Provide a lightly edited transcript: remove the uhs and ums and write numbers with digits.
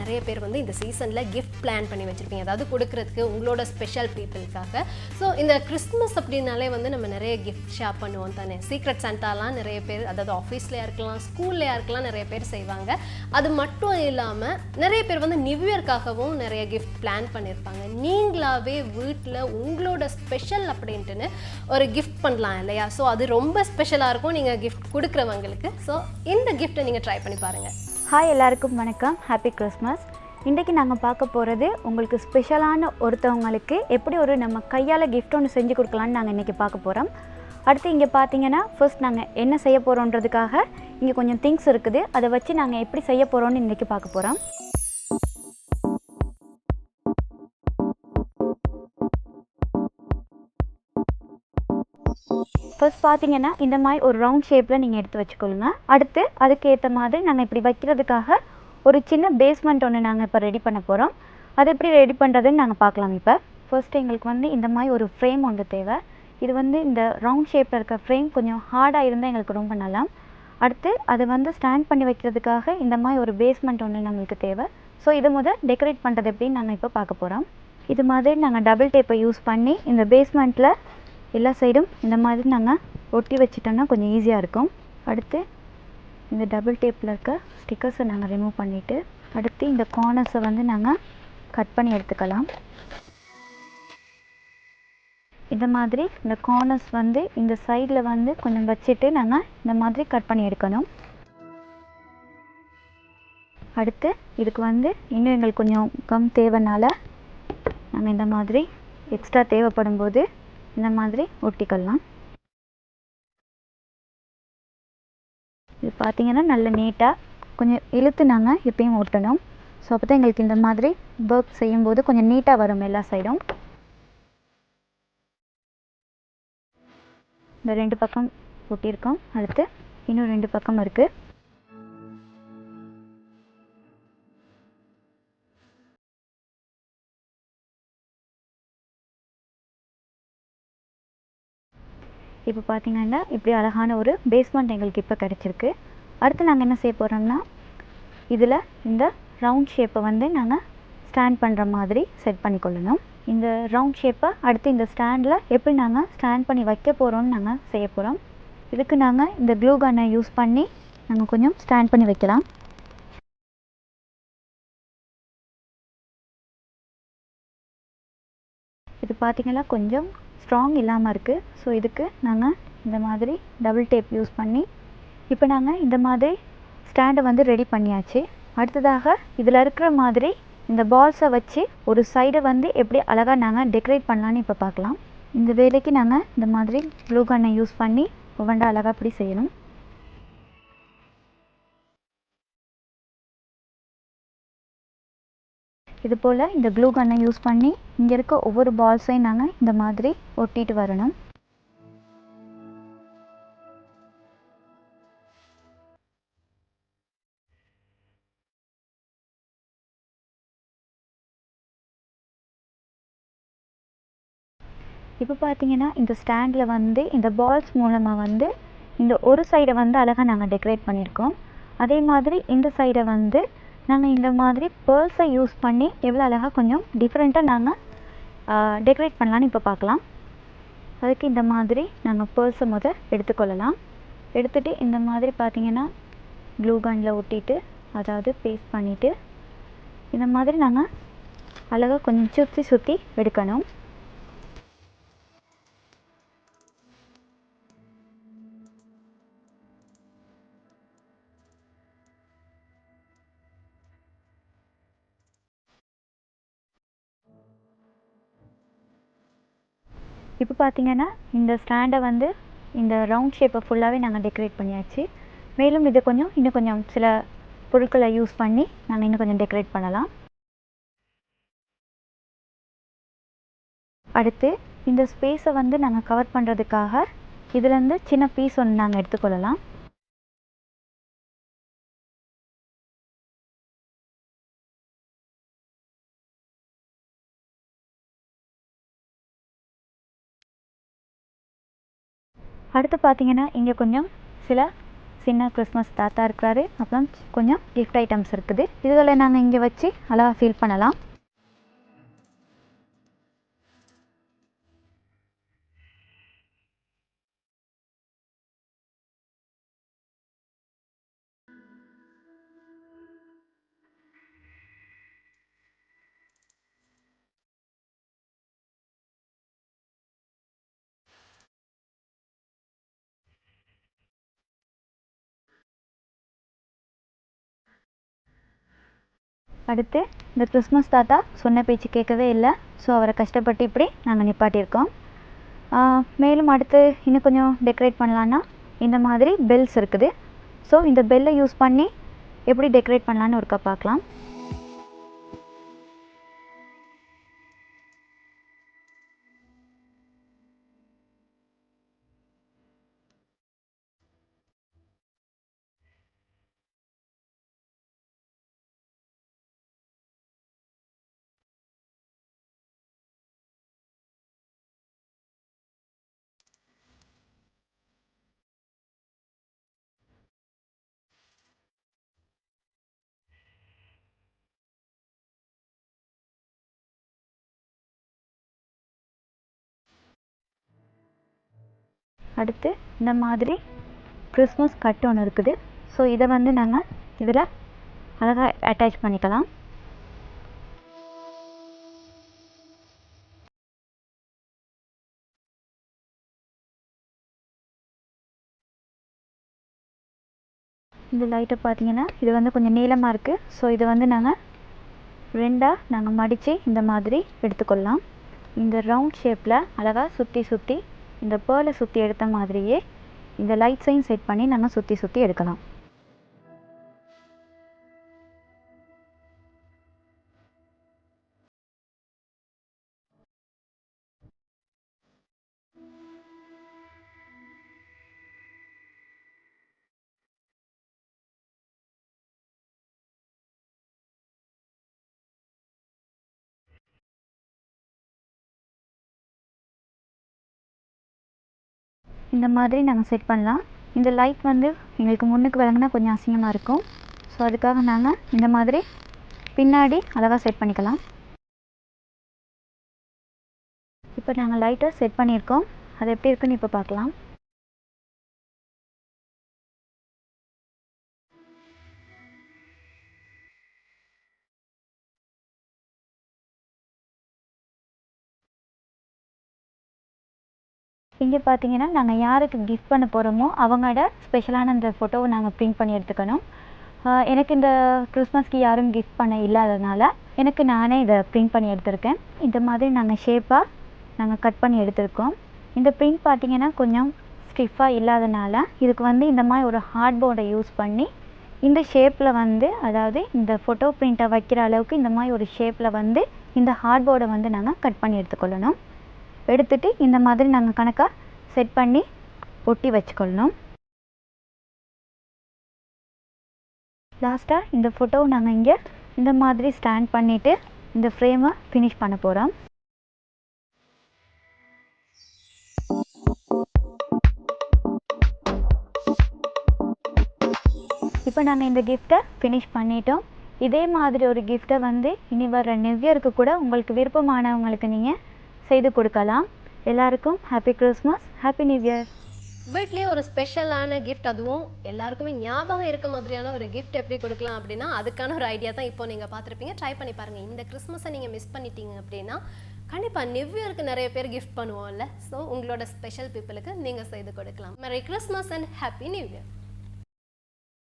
நிறைய பேர் வந்து இந்த சீசனில் கிஃப்ட் பிளான் பண்ணி வச்சுருப்பீங்க, அதாவது கொடுக்கறதுக்கு உங்களோட ஸ்பெஷல் பீப்புளுக்காக. ஸோ இந்த கிறிஸ்மஸ் அப்படின்னாலே வந்து நம்ம நிறைய கிஃப்ட் ஷேர் பண்ணுவோம் தானே. சீக்ரெட் சாண்டாலாம் நிறைய பேர், அதாவது ஆஃபீஸ்லையா இருக்கலாம், ஸ்கூல்லையா இருக்கலாம், நிறைய பேர் செய்வாங்க. அது மட்டும் இல்லாமல் நிறைய பேர் வந்து நியூ இயர்க்காகவும் நிறைய கிஃப்ட் பிளான் பண்ணியிருப்பாங்க. நீங்களாவே வீட்டில் உங்களோட ஸ்பெஷல் அப்படின்ட்டுன்னு ஒரு கிஃப்ட் பண்ணலாம் இல்லையா? ஸோ அது ரொம்ப ஸ்பெஷலாக இருக்கும் நீங்கள் கிஃப்ட் கொடுக்குறவங்களுக்கு. ஸோ இந்த கிஃப்ட்டை நீங்கள் ட்ரை பண்ணி பாருங்கள். ஹாய், எல்லாருக்கும் வணக்கம். Happy Christmas. இன்றைக்கி நாங்கள் பார்க்க போகிறது உங்களுக்கு ஸ்பெஷலான ஒருத்தவங்களுக்கு எப்படி ஒரு நம்ம கையால் கிஃப்ட் ஒன்று செஞ்சு கொடுக்கலான்னு நாங்கள் இன்றைக்கி பார்க்க போகிறோம். அடுத்து இங்கே பார்த்தீங்கன்னா ஃபர்ஸ்ட் நாங்கள் என்ன செய்ய போகிறோன்றதுக்காக இங்கே கொஞ்சம் திங்ஸ் இருக்குது. அதை வச்சு நாங்கள் எப்படி செய்ய போகிறோன்னு இன்றைக்கி பார்க்க போகிறோம். ஃபர்ஸ்ட் பார்த்தீங்கன்னா இந்த மாதிரி ஒரு ரவுண்ட் ஷேப்பில் நீங்கள் எடுத்து வச்சுக்கொள்ளுங்க. அடுத்து அதுக்கு ஏற்ற மாதிரி நாங்கள் இப்படி வைக்கிறதுக்காக ஒரு சின்ன பேஸ்மெண்ட் ஒன்று நாங்கள் இப்போ ரெடி பண்ண போகிறோம். அதை எப்படி ரெடி பண்ணுறதுன்னு நாங்கள் பார்க்கலாம். இப்போ ஃபர்ஸ்ட் எங்களுக்கு வந்து இந்த மாதிரி ஒரு ஃப்ரேம் ஒன்று தேவை. இது வந்து இந்த ரவுண்ட் ஷேப்பில் இருக்க ஃப்ரேம் கொஞ்சம் ஹார்டாக இருந்தால் எங்களுக்கு ரொம்ப நல்லா. அடுத்து அதை வந்து ஸ்டாண்ட் பண்ணி வைக்கிறதுக்காக இந்த மாதிரி ஒரு பேஸ்மெண்ட் ஒன்று நம்மளுக்கு தேவை. ஸோ இதை முதல் டெக்கரேட் பண்ணுறது எப்படின்னு நாங்கள் இப்போ பார்க்க போகிறோம். இது மாதிரி நாங்கள் டபுள் டேப்பை யூஸ் பண்ணி இந்த பேஸ்மெண்ட்டில் எல்லா சைடும் இந்த மாதிரி நாங்கள் ஒட்டி வச்சிட்டோம்னா கொஞ்சம் ஈஸியாக இருக்கும். அடுத்து இந்த டபுள் டேப்பில் இருக்க ஸ்டிக்கர்ஸை நாங்கள் ரிமூவ் பண்ணிவிட்டு அடுத்து இந்த கார்னர்ஸை வந்து நாங்கள் கட் பண்ணி எடுத்துக்கலாம். இந்த மாதிரி இந்த கார்னர்ஸ் வந்து இந்த சைடில் வந்து கொஞ்சம் வச்சுட்டு நாங்கள் இந்த மாதிரி கட் பண்ணி எடுக்கணும். அடுத்து இதுக்கு வந்து இன்னும் எங்களுக்கு கொஞ்சம் கம் தேவைனால நாங்கள் இந்த மாதிரி எக்ஸ்ட்ரா தேவைப்படும் போது இந்த மாதிரி ஒட்டிக்கலாம். இது பார்த்தீங்கன்னா நல்ல நீட்டாக கொஞ்சம் இழுத்து நாங்கள் எப்பயும் ஒட்டணும். ஸோ அப்போ தான் எங்களுக்கு இந்த மாதிரி ஒர்க் செய்யும்போது கொஞ்சம் நீட்டாக வரும் எல்லா சைடும். இந்த 2 பக்கம் ஒட்டியிருக்கோம். அடுத்து இன்னும் 2 பக்கம் இருக்குது. இப்போ பார்த்தீங்கன்னா இப்படி அழகான ஒரு பேஸ்மெண்ட் எங்களுக்கு இப்போ கிடச்சிருக்கு. அடுத்து நாங்கள் என்ன செய்ய போகிறோம்னா இதில் இந்த ரவுண்ட் ஷேப்பை வந்து நாங்கள் ஸ்டாண்ட் பண்ணுற மாதிரி செட் பண்ணிக்கொள்ளணும். இந்த ரவுண்ட் ஷேப்பை அடுத்து இந்த ஸ்டாண்டில் எப்படி நாங்கள் ஸ்டாண்ட் பண்ணி வைக்க போகிறோம்னு நாங்கள் செய்ய போகிறோம். இதுக்கு நாங்கள் இந்த க்ளூ கன்னை யூஸ் பண்ணி நாங்கள் கொஞ்சம் ஸ்டாண்ட் பண்ணி வைக்கலாம். இது பார்த்திங்கன்னா கொஞ்சம் ஸ்ட்ராங் இல்லாமல் இருக்குது. ஸோ இதுக்கு நாங்கள் இந்த மாதிரி டபுள் டேப் யூஸ் பண்ணி இப்போ நாங்கள் இந்த மாதிரி ஸ்டாண்டை வந்து ரெடி பண்ணியாச்சு. அடுத்ததாக இதில் இருக்கிற மாதிரி இந்த பால்ஸை வச்சு ஒரு சைடை வந்து எப்படி அழகாக நாங்கள் டெக்கரேட் பண்ணலான்னு இப்போ பார்க்கலாம். இந்த வேலைக்கு நாங்கள் இந்த மாதிரி க்ளூ கன்னை யூஸ் பண்ணி ஒவ்வொன்றா அழகாக இப்படி செய்யணும். இது போல் இந்த க்ளூ கன்னை யூஸ் பண்ணி இங்கே இருக்க ஒவ்வொரு பால்ஸையும் நாங்கள் இந்த மாதிரி ஒட்டிட்டு வரணும். இப்போ பார்த்தீங்கன்னா இந்த ஸ்டாண்டில் வந்து இந்த பால்ஸ் மூலமாக வந்து இந்த ஒரு சைடை வந்து அழகாக நாங்கள் டெக்கரேட் பண்ணியிருக்கோம். அதே மாதிரி இந்த சைடை வந்து நாங்கள் இந்த மாதிரி பேர்ல்ஸை யூஸ் பண்ணி எவ்வளோ அழகாக கொஞ்சம் டிஃப்ரெண்ட்டாக நாங்கள் டெக்கரேட் பண்ணலான்னு இப்போ பார்க்கலாம். அதுக்கு இந்த மாதிரி நாங்கள் பேர்ல்ஸை எடுத்துக்கொள்ளலாம். எடுத்துகிட்டு இந்த மாதிரி பார்த்திங்கன்னா க்ளூ கன்னில் ஒட்டிட்டு அதாவது பேஸ்ட் பண்ணிவிட்டு இந்த மாதிரி நாங்கள் அழகாக கொஞ்சம் சுற்றி எடுக்கணும். இப்போ பார்த்தீங்கன்னா இந்த ஸ்டாண்டை வந்து இந்த ரவுண்ட் ஷேப்பை ஃபுல்லாகவே நாங்கள் டெக்கரேட் பண்ணியாச்சு. மேலும் இதை இன்னும் கொஞ்சம் சில பொருட்களை யூஸ் பண்ணி நாங்கள் இன்னும் கொஞ்சம் டெக்கரேட் பண்ணலாம். அடுத்து இந்த ஸ்பேஸை வந்து நாங்கள் கவர் பண்ணுறதுக்காக இதுலேருந்து சின்ன பீஸ் ஒன்று நாங்கள் எடுத்துக்கொள்ளலாம். அடுத்து பார்த்தீங்கன்னா இங்கே கொஞ்சம் சில சின்ன கிறிஸ்மஸ் தாத்தா இருக்கிறாரு, அப்புறம் கொஞ்சம் கிஃப்ட் ஐட்டம்ஸ் இருக்குது. இதுகளை நாங்கள் இங்கே வச்சு அழகாக ஃபீல் பண்ணலாம். அடுத்து இந்த கிறிஸ்மஸ் தாத்தா சொன்ன பேச்சு கேட்கவே இல்லை. ஸோ அவரை கஷ்டப்பட்டு இப்படி நாங்கள் நிப்பாட்டியிருக்கோம். மேலும் அடுத்து இன்னும் கொஞ்சம் டெக்கரேட் பண்ணலான்னா இந்த மாதிரி பெல்ஸ் இருக்குது. ஸோ இந்த பெல்லை யூஸ் பண்ணி எப்படி டெக்கரேட் பண்ணலான்னு ஒருக்கா பார்க்கலாம். அடுத்து இந்த மாதிரி கிறிஸ்மஸ் கட் ஒன்று இருக்குது. ஸோ இதை வந்து நாங்கள் இதில் அழகாக அட்டாச் பண்ணிக்கலாம். இந்த லைட்டை பார்த்தீங்கன்னா இது வந்து கொஞ்சம் நீளமாக இருக்குது. ஸோ இதை வந்து நாங்கள் ரெண்டாக மடித்து இந்த மாதிரி எடுத்துக்கொள்ளலாம். இந்த ரவுண்ட் ஷேப்பில் அழகாக சுற்றி சுற்றி இந்த பேர்லை சுற்றி எடுத்த மாதிரியே இந்த லைட்ஸையும் செட் பண்ணி நாங்கள் சுற்றி சுற்றி எடுக்கலாம். இந்த மாதிரி நாங்கள் செட் பண்ணலாம். இந்த லைட் வந்து எங்களுக்கு முன்னுக்கு விளங்குனா கொஞ்சம் அசிங்கமாக இருக்கும். ஸோ அதுக்காக நாங்கள் இந்த மாதிரி பின்னாடி அழகாக செட் பண்ணிக்கலாம். இப்போ நாங்கள் லைட்டை செட் பண்ணியிருக்கோம். அது எப்படி இருக்குன்னு இப்போ பார்க்கலாம். இங்கே பார்த்தீங்கன்னா நாங்கள் யாருக்கு கிஃப்ட் பண்ண போகிறோமோ அவங்களோட ஸ்பெஷலான அந்த ஃபோட்டோவை நாங்கள் பிரிண்ட் பண்ணி எடுத்துக்கணும். எனக்கு இந்த கிறிஸ்மஸ்க்கு யாரும் கிஃப்ட் பண்ண இல்லாததுனால எனக்கு நானே இதை பிரிண்ட் பண்ணி எடுத்திருக்கேன். இந்த மாதிரி நாங்கள் ஷேப்பாக கட் பண்ணி எடுத்திருக்கோம். இந்த பிரிண்ட் பார்த்தீங்கன்னா கொஞ்சம் ஸ்டிஃபாக இல்லாதனால இதுக்கு வந்து இந்த மாதிரி ஒரு ஹார்ட் போர்டை யூஸ் பண்ணி இந்த ஷேப்பில் வந்து, அதாவது இந்த ஃபோட்டோ பிரிண்ட்டை வைக்கிற அளவுக்கு இந்த மாதிரி ஒரு ஷேப்பில் வந்து இந்த ஹார்ட் போர்டை வந்து நாங்கள் கட் பண்ணி எடுத்துக்கொள்ளணும். எடுத்துட்டு இந்த மாதிரி நாங்கள் கணக்காக செட் பண்ணி ஒட்டி வச்சுக்கொள்ளணும். லாஸ்ட்டாக இந்த ஃபோட்டோவை நாங்கள் இங்கே இந்த மாதிரி ஸ்டாண்ட் பண்ணிவிட்டு இந்த ஃப்ரேமை ஃபினிஷ் பண்ண போகிறோம். இப்போ நாங்கள் இந்த கிஃப்ட்டை ஃபினிஷ் பண்ணிட்டோம். இதே மாதிரி ஒரு கிஃப்ட்டை வந்து இனி வர நியூ இயருக்கு கூட உங்களுக்கு விருப்பமானவங்களுக்கு நீங்கள் செய்து கொடுக்கலாம். எல்லாருக்கும் happy Christmas, happy new year. வீட்லேயே ஒரு ஸ்பெஷலான கிஃப்ட், அதுவும் எல்லாருக்குமே ஞாபகம் இருக்க மாதிரியான ஒரு கிஃப்ட் எப்படி கொடுக்கலாம் அப்படின்னா அதுக்கான ஒரு ஐடியா தான் இப்போ நீங்கள் பார்த்துருப்பீங்க. ட்ரை பண்ணி பாருங்கள். இந்த கிறிஸ்மஸை நீங்கள் மிஸ் பண்ணிட்டீங்க அப்படின்னா கண்டிப்பாக நியூ இயருக்கு நிறைய பேர் கிஃப்ட் பண்ணுவோம்ல. ஸோ உங்களோட ஸ்பெஷல் பீப்புளுக்கு நீங்கள் செய்து கொடுக்கலாம். Merry Christmas and happy new year.